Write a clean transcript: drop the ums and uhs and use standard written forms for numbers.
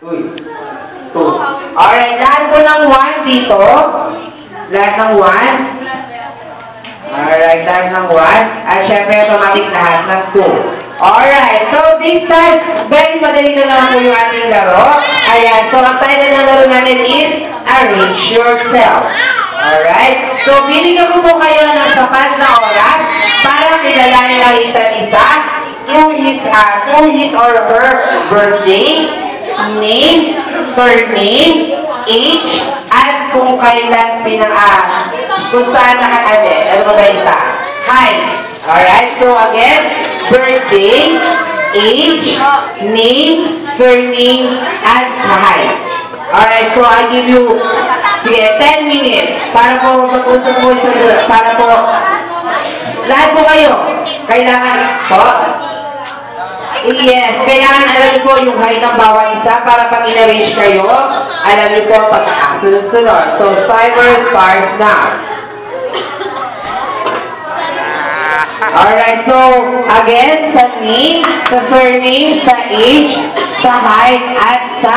2. Alright, lahat po ng 1 dito. Lahat ng 1. Alright, lahat ng 1. At syempre, automatic lahat ng 2. Alright, so this time, very madali na naman po yung ating laro. Ayan, so ang title ng laro natin is Arrange Yourself. Alright, so binigyan ko po kayo ng sapat na oras para kilalanin ang isa't isa through his or her birthday, name, surname, age, at kung kailan kung saan nakatali. Ano ba isa? Hi. Alright, so again, birthday, age, name, surname, and height. Alright, so I give you 10 minutes para po mag-usap po para po lahat po kayo. Kailangan po. Yes, kailangan alam niyo po yung height ng bawat isa para pag in-arrange kayo, alam niyo po pagkakasunod-sunod. So, timer starts now. Alright, so, again, sa name, sa surname, sa age, sa height, at sa